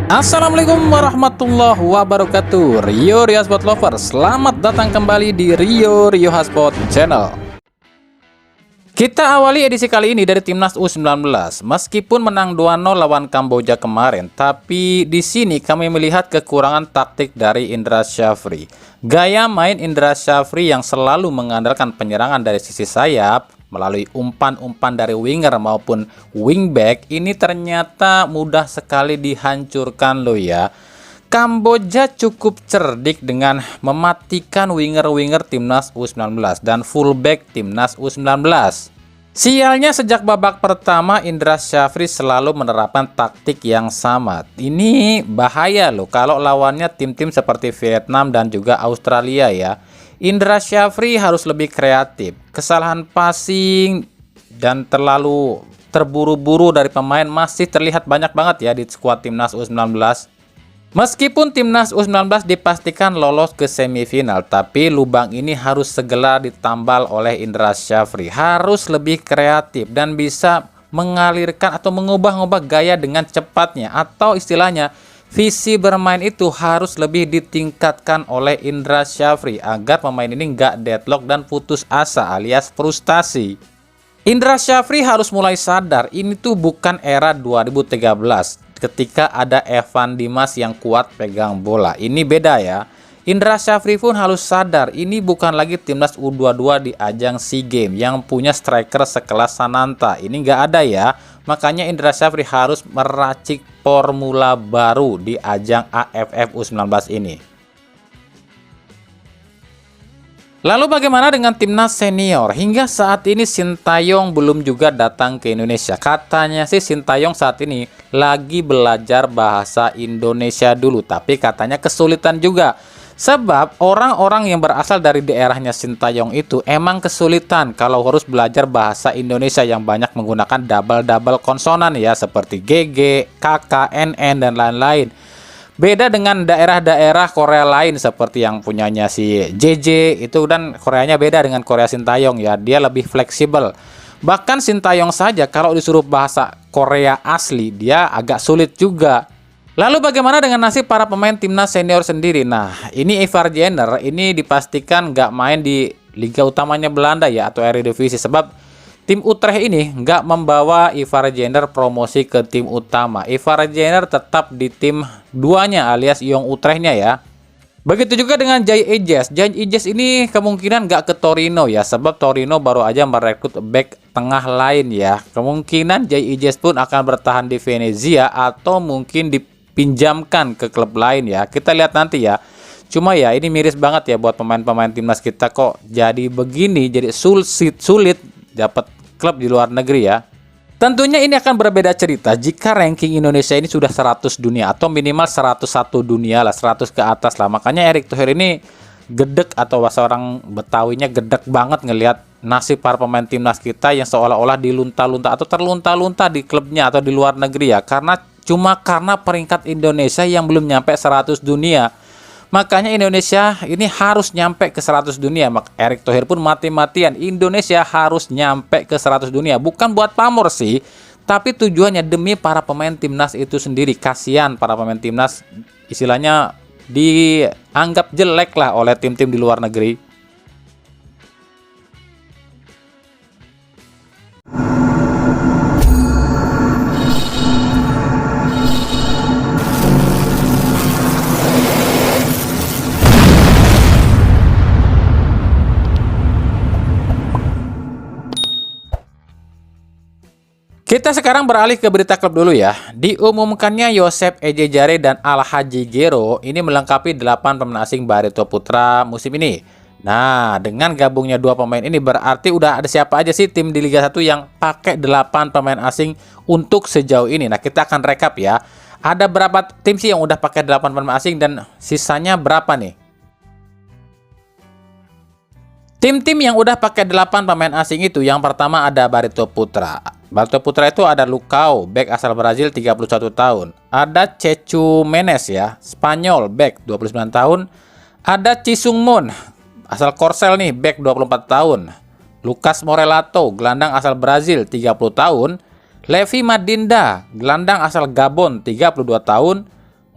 Assalamualaikum warahmatullahi wabarakatuh. Rio Hotspot Lover, selamat datang kembali di Rio Hotspot Channel. Kita awali edisi kali ini dari timnas U19. Meskipun menang 2-0 lawan Kamboja kemarin, tapi di sini kami melihat kekurangan taktik dari Indra Syafri. Gaya main Indra Syafri yang selalu mengandalkan penyerangan dari sisi sayap melalui umpan-umpan dari winger maupun wingback ini ternyata mudah sekali dihancurkan loh ya. Kamboja cukup cerdik dengan mematikan winger-winger timnas U19 dan fullback timnas U19. Sialnya sejak babak pertama Indra Syafri selalu menerapkan taktik yang sama. Ini bahaya loh kalau lawannya tim-tim seperti Vietnam dan juga Australia ya. Indra Syafri harus lebih kreatif. Kesalahan passing dan terlalu terburu-buru dari pemain masih terlihat banyak banget ya di skuad timnas U19. Meskipun timnas U19 dipastikan lolos ke semifinal, tapi lubang ini harus segera ditambal oleh Indra Syafri. Harus lebih kreatif dan bisa mengalirkan atau mengubah-ubah gaya dengan cepatnya, atau istilahnya visi bermain itu harus lebih ditingkatkan oleh Indra Syafri agar pemain ini nggak deadlock dan putus asa alias frustasi. Indra Syafri harus mulai sadar ini tuh bukan era 2013 ketika ada Evan Dimas yang kuat pegang bola. Ini beda ya. Indra Syafri pun harus sadar ini bukan lagi timnas U22 di ajang SEA Games yang punya striker sekelas Sananta. Ini nggak ada ya. Makanya Indra Syafri harus meracik formula baru di ajang AFF U19 ini. Lalu bagaimana dengan timnas senior? Hingga saat ini Sintayong belum juga datang ke Indonesia. Katanya sih Sintayong saat ini lagi belajar bahasa Indonesia dulu, tapi katanya kesulitan juga. Sebab orang-orang yang berasal dari daerahnya Sintayong itu emang kesulitan kalau harus belajar bahasa Indonesia yang banyak menggunakan double-double konsonan ya, seperti GG, KK, NN, dan lain-lain. Beda dengan daerah-daerah Korea lain seperti yang punyanya si JJ itu, dan Koreanya beda dengan Korea Sintayong ya, dia lebih fleksibel. Bahkan Sintayong saja kalau disuruh bahasa Korea asli dia agak sulit juga. Lalu bagaimana dengan nasib para pemain timnas senior sendiri? Nah, ini Ivar Jenner ini dipastikan nggak main di liga utamanya Belanda ya, atau Eredivisie, sebab tim Utrecht ini nggak membawa Ivar Jenner promosi ke tim utama. Ivar Jenner tetap di tim duanya alias Young Utrechtnya ya. Begitu juga dengan Jay Ejes. Jay Ejes ini kemungkinan nggak ke Torino ya, sebab Torino baru aja merekrut back tengah lain ya. Kemungkinan Jay Ejes pun akan bertahan di Venezia atau mungkin dipinjamkan ke klub lain ya. Kita lihat nanti ya. Cuma ya ini miris banget ya buat pemain-pemain timnas kita, kok jadi begini, jadi sulit dapat klub di luar negeri ya. Tentunya ini akan berbeda cerita jika ranking Indonesia ini sudah 100 dunia atau minimal 101 dunia lah, 100 ke atas lah. Makanya Erick Thohir ini gedek, atau bahasa orang Betawinya gedek banget ngelihat nasib para pemain timnas kita yang seolah-olah dilunta-lunta atau terlunta-lunta di klubnya atau di luar negeri ya. Karena peringkat Indonesia yang belum nyampe 100 dunia. Makanya Indonesia ini harus nyampe ke 100 dunia. Erick Thohir pun mati-matian Indonesia harus nyampe ke 100 dunia. Bukan buat pamor sih, tapi tujuannya demi para pemain timnas itu sendiri. Kasihan para pemain timnas istilahnya dianggap jelek lah oleh tim-tim di luar negeri. Kita sekarang beralih ke berita klub dulu ya. Diumumkannya Yosep Ejejare dan Al-Hadji Gero ini melengkapi 8 pemain asing Barito Putra musim ini. Nah, dengan gabungnya 2 pemain ini berarti udah ada siapa aja sih tim di Liga 1 yang pakai 8 pemain asing untuk sejauh ini. Nah, kita akan rekap ya. Ada berapa tim sih yang udah pakai 8 pemain asing dan sisanya berapa nih? Tim-tim yang udah pakai 8 pemain asing itu, yang pertama ada Barito Putra. Barito Putra itu ada Lucao, back asal Brazil 31 tahun. Ada Chechu Menes ya, Spanyol, back 29 tahun. Ada Chisung Moon, asal Korsel nih, back 24 tahun. Lucas Morelato, gelandang asal Brazil 30 tahun. Levi Madinda, gelandang asal Gabon 32 tahun.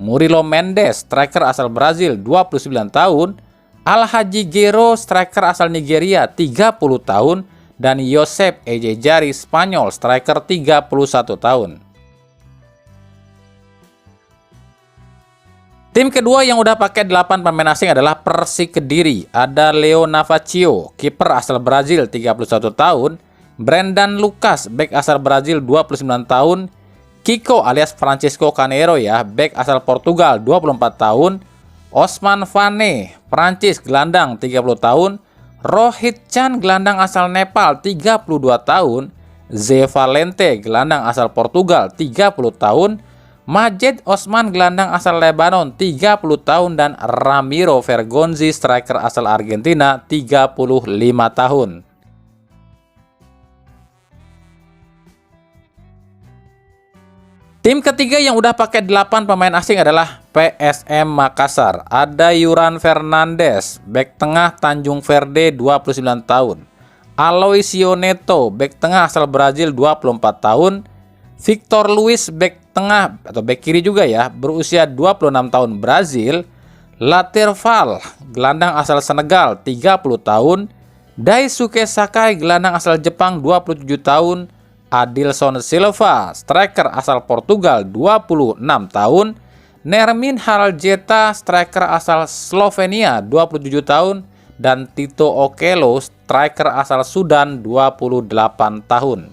Murilo Mendes, striker asal Brazil 29 tahun, Alhaji Gero, striker asal Nigeria 30 tahun, dan Josep Ejejari, Spanyol, striker 31 tahun. Tim kedua yang udah pakai 8 pemain asing adalah Persik Kediri. Ada Leo Navacio, kiper asal Brazil 31 tahun, Brendan Lucas, bek asal Brazil 29 tahun, Kiko alias Francisco Caneiro ya, bek asal Portugal 24 tahun, Osman Fane, Prancis, gelandang 30 tahun, Rohit Chan, gelandang asal Nepal 32 tahun, Ze Valente, gelandang asal Portugal 30 tahun, Majed Osman, gelandang asal Lebanon 30 tahun, dan Ramiro Vergonzi, striker asal Argentina 35 tahun. Tim ketiga yang udah pakai 8 pemain asing adalah PSM Makassar. Ada Yuran Fernandes, bek tengah Tanjung Verde 29 tahun. Aloisio Neto, bek tengah asal Brazil 24 tahun. Victor Luis, bek tengah atau bek kiri juga ya, berusia 26 tahun Brazil. Laterval, gelandang asal Senegal 30 tahun. Daisuke Sakai, gelandang asal Jepang 27 tahun. Adilson Silva, striker asal Portugal 26 tahun. Nermin Haljeta, striker asal Slovenia 27 tahun, dan Tito Okello, striker asal Sudan 28 tahun.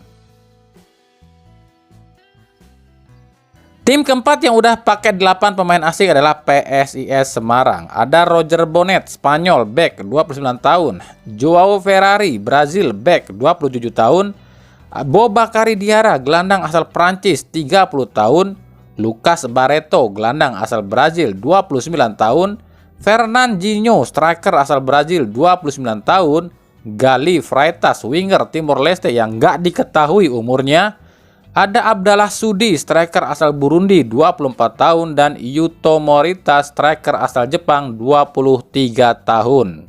Tim keempat yang udah pakai 8 pemain asing adalah PSIS Semarang. Ada Roger Bonet, Spanyol, bek 29 tahun. Joao Ferrari, Brazil, bek 27 tahun. Bobakari Diarra, gelandang asal Prancis 30 tahun. Lucas Barreto, gelandang asal Brazil 29 tahun. Fernandinho, striker asal Brazil 29 tahun. Gali Freitas, winger Timor Leste yang nggak diketahui umurnya. Ada Abdallah Sudi, striker asal Burundi 24 tahun, dan Yuto Morita, striker asal Jepang 23 tahun.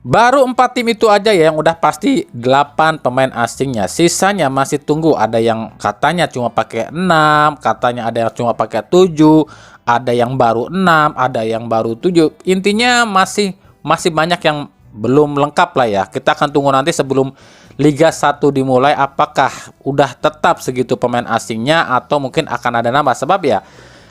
Baru 4 tim itu aja ya yang udah pasti 8 pemain asingnya. Sisanya masih tunggu, ada yang katanya cuma pakai 6, katanya ada yang cuma pakai 7, ada yang baru 6, ada yang baru 7. Intinya masih banyak yang belum lengkap lah ya. Kita akan tunggu nanti sebelum Liga 1 dimulai apakah udah tetap segitu pemain asingnya atau mungkin akan ada nambah. Sebab ya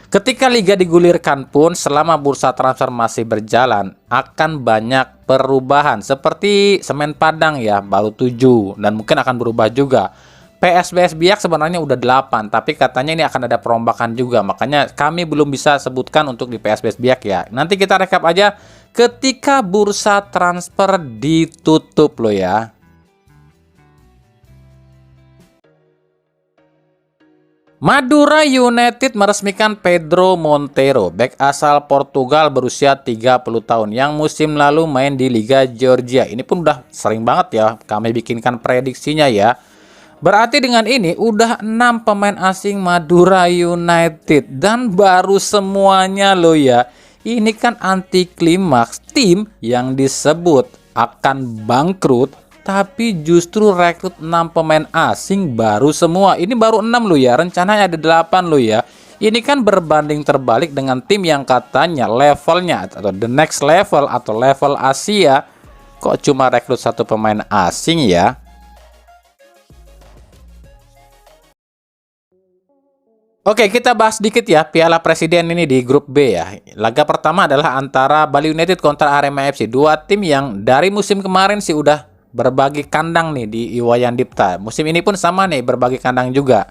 ketika liga digulirkan pun selama bursa transfer masih berjalan akan banyak perubahan. Seperti Semen Padang ya baru 7 dan mungkin akan berubah juga. PSBS Biak sebenarnya udah 8 tapi katanya ini akan ada perombakan juga. Makanya kami belum bisa sebutkan untuk di PSBS Biak ya. Nanti kita rekap aja ketika bursa transfer ditutup loh ya. Madura United meresmikan Pedro Monteiro, bek asal Portugal berusia 30 tahun yang musim lalu main di Liga Georgia. Ini pun udah sering banget ya kami bikinkan prediksinya ya. Berarti dengan ini udah 6 pemain asing Madura United dan baru semuanya loh ya. Ini kan anti klimaks, tim yang disebut akan bangkrut tapi justru rekrut 6 pemain asing baru semua. Ini baru 6 loh ya, rencananya ada 8 loh ya. Ini kan berbanding terbalik dengan tim yang katanya levelnya atau the next level atau level Asia. Kok cuma rekrut 1 pemain asing ya? Oke, kita bahas sedikit ya Piala Presiden ini di grup B ya. Laga pertama adalah antara Bali United kontra Arema FC. 2 tim yang dari musim kemarin sih udah berbagi kandang nih di Iwayan Dipta. Musim ini pun sama nih, berbagi kandang juga.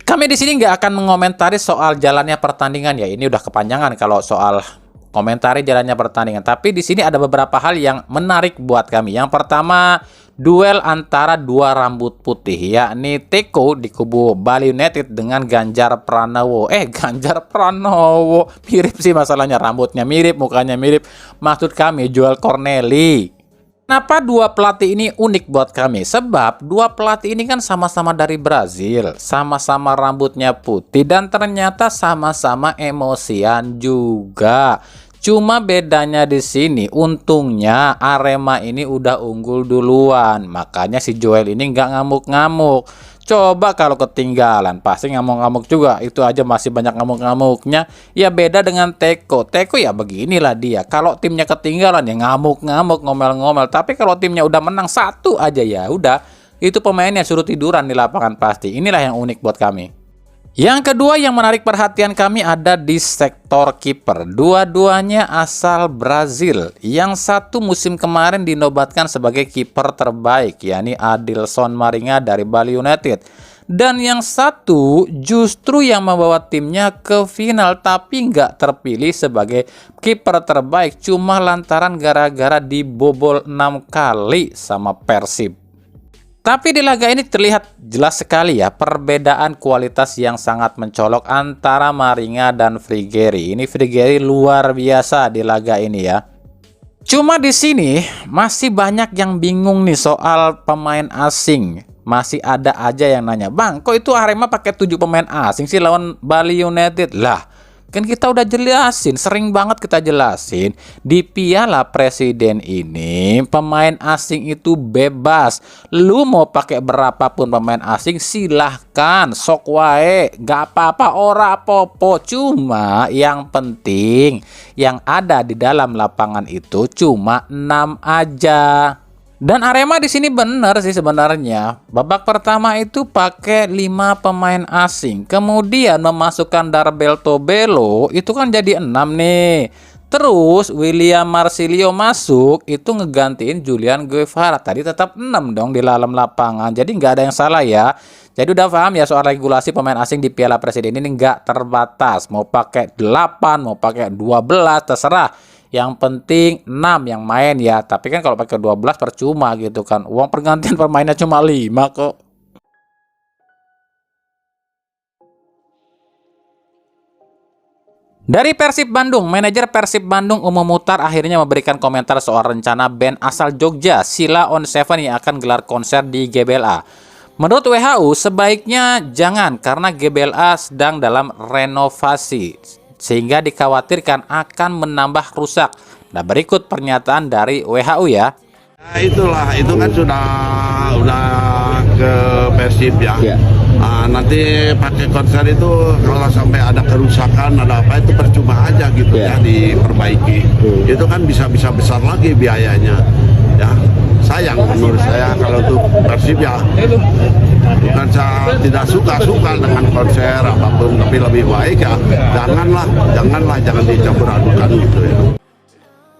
Kami di sini nggak akan mengomentari soal jalannya pertandingan ya. Ini udah kepanjangan kalau soal komentari jalannya pertandingan. Tapi di sini ada beberapa hal yang menarik buat kami. Yang pertama, duel antara 2 rambut putih, yakni Teko di kubu Bali United dengan Ganjar Pranowo. Ganjar Pranowo mirip sih masalahnya, rambutnya mirip, mukanya mirip. Maksud kami Joel Corneli. Kenapa 2 pelatih ini unik buat kami? Sebab 2 pelatih ini kan sama-sama dari Brazil, sama-sama rambutnya putih, dan ternyata sama-sama emosian juga. Cuma bedanya di sini, untungnya Arema ini udah unggul duluan, makanya si Joel ini nggak ngamuk-ngamuk. Coba kalau ketinggalan, pasti ngamuk-ngamuk juga. Itu aja masih banyak ngamuk-ngamuknya. Ya beda dengan Teko. Teko ya beginilah dia. Kalau timnya ketinggalan ya ngamuk-ngamuk, ngomel-ngomel. Tapi kalau timnya udah menang satu aja ya udah. Itu pemainnya suruh tiduran di lapangan pasti. Inilah yang unik buat kami. Yang kedua yang menarik perhatian kami ada di sektor kiper. Dua-duanya asal Brazil. Yang satu musim kemarin dinobatkan sebagai kiper terbaik, yakni Adilson Maringa dari Bali United. Dan yang satu justru yang membawa timnya ke final tapi nggak terpilih sebagai kiper terbaik cuma lantaran gara-gara dibobol 6 kali sama Persib. Tapi di laga ini terlihat jelas sekali ya perbedaan kualitas yang sangat mencolok antara Maringa dan Frigeri. Ini Frigeri luar biasa di laga ini ya. Cuma di sini masih banyak yang bingung nih soal pemain asing. Masih ada aja yang nanya, "Bang, kok itu Arema pakai 7 pemain asing sih lawan Bali United?" Lah, kan kita udah jelasin, sering banget kita jelasin, di Piala Presiden ini pemain asing itu bebas. Lu mau pakai berapapun pemain asing silahkan, sok wae, gak apa-apa, ora popo. Cuma yang penting yang ada di dalam lapangan itu cuma 6 aja. Dan Arema di sini bener sih sebenarnya. Babak pertama itu pakai 5 pemain asing. Kemudian memasukkan Darbel Tobelo itu kan jadi 6 nih. Terus William Marsilio masuk itu ngegantiin Julian Guevara. Tadi tetap 6 dong di dalam lapangan. Jadi nggak ada yang salah ya. Jadi udah paham ya soal regulasi pemain asing di Piala Presiden ini nggak terbatas. Mau pakai 8, mau pakai 12 terserah. Yang penting 6 yang main ya. Tapi kan kalau pakai 12 percuma gitu kan. Uang pergantian pemainnya cuma 5 kok. Dari Persib Bandung, manajer Persib Bandung Umum Mutar akhirnya memberikan komentar soal rencana band asal Jogja, Sheila on Seven yang akan gelar konser di GBLA. Menurut WHO, sebaiknya jangan karena GBLA sedang dalam renovasi, sehingga dikhawatirkan akan menambah rusak. Nah, berikut pernyataan dari WHO ya. Nah, itulah, itu kan udah ke Persib ya. Nanti pakai konser itu kalau sampai ada kerusakan, ada apa itu percuma aja gitu ya diperbaiki. Itu kan bisa besar lagi biayanya. Ya, sayang menurut saya kalau untuk Persib ya. Bukan saya tidak suka dengan konser apapun, tapi lebih baik ya jangan dicampur adukan gitu ya.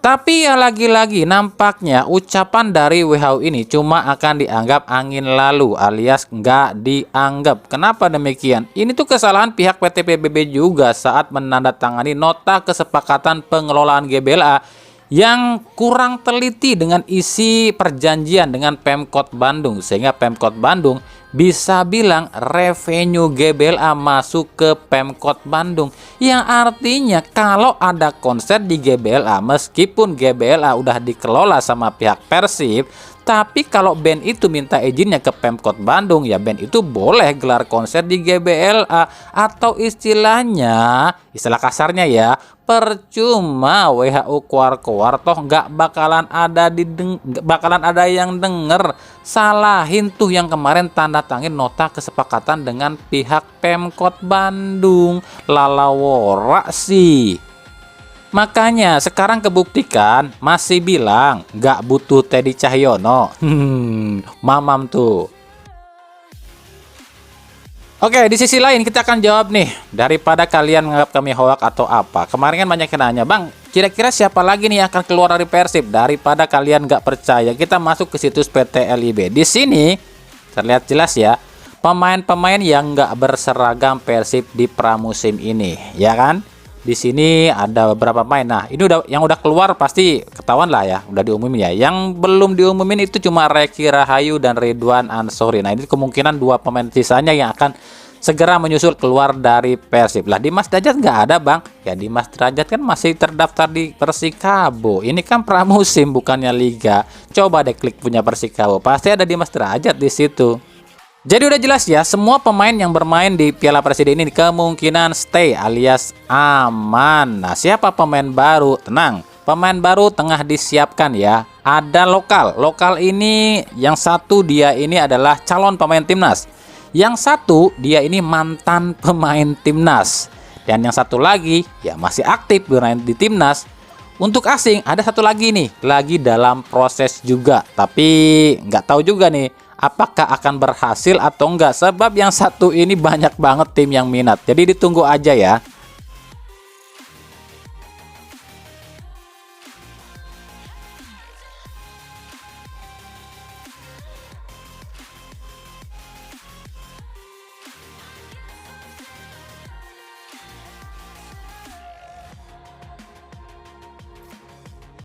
Tapi ya lagi-lagi nampaknya ucapan dari WHO ini cuma akan dianggap angin lalu alias nggak dianggap. Kenapa demikian? Ini tuh kesalahan pihak PT PBB juga saat menandatangani nota kesepakatan pengelolaan GBLA yang kurang teliti dengan isi perjanjian dengan Pemkot Bandung, sehingga Pemkot Bandung bisa bilang revenue GBLA masuk ke Pemkot Bandung, yang artinya kalau ada konser di GBLA meskipun GBLA udah dikelola sama pihak Persib, tapi kalau band itu minta izinnya ke Pemkot Bandung, ya band itu boleh gelar konser di GBLA. Atau istilah kasarnya ya, percuma WHO keluar toh nggak bakalan ada yang denger. Salahin tuh yang kemarin tanda tangan nota kesepakatan dengan pihak Pemkot Bandung. Lalawora sih. Makanya sekarang kebuktikan masih bilang nggak butuh Teddy Cahyono. Mamam tuh. Oke, di sisi lain kita akan jawab nih. Daripada kalian menganggap kami hoak atau apa. Kemarin kan banyak yang nanya, "Bang, kira-kira siapa lagi nih yang akan keluar dari Persib?" Daripada kalian nggak percaya, kita masuk ke situs PT LIB. Di sini terlihat jelas ya, pemain-pemain yang nggak berseragam Persib di pramusim ini, ya kan? Di sini ada beberapa pemain. Nah, ini yang udah keluar pasti ketahuan lah ya, udah diumumin ya. Yang belum diumumin itu cuma Reki Rahayu dan Ridwan Ansori. Nah, ini kemungkinan 2 pemain sisanya yang akan segera menyusul keluar dari Persib. Lah, Dimas Derajat nggak ada, Bang. Ya, Dimas Derajat kan masih terdaftar di Persikabo. Ini kan pramusim bukannya liga. Coba deh klik punya Persikabo. Pasti ada Dimas Derajat di situ. Jadi udah jelas ya, semua pemain yang bermain di Piala Presiden ini kemungkinan stay alias aman. Nah, siapa pemain baru? Tenang, pemain baru tengah disiapkan ya. Ada lokal ini yang satu dia ini adalah calon pemain timnas. Yang satu dia ini mantan pemain timnas, dan yang satu lagi ya masih aktif bermain di timnas. Untuk asing ada satu lagi nih, lagi dalam proses juga, tapi nggak tahu juga nih apakah akan berhasil atau enggak, sebab yang satu ini banyak banget tim yang minat. Jadi ditunggu aja ya.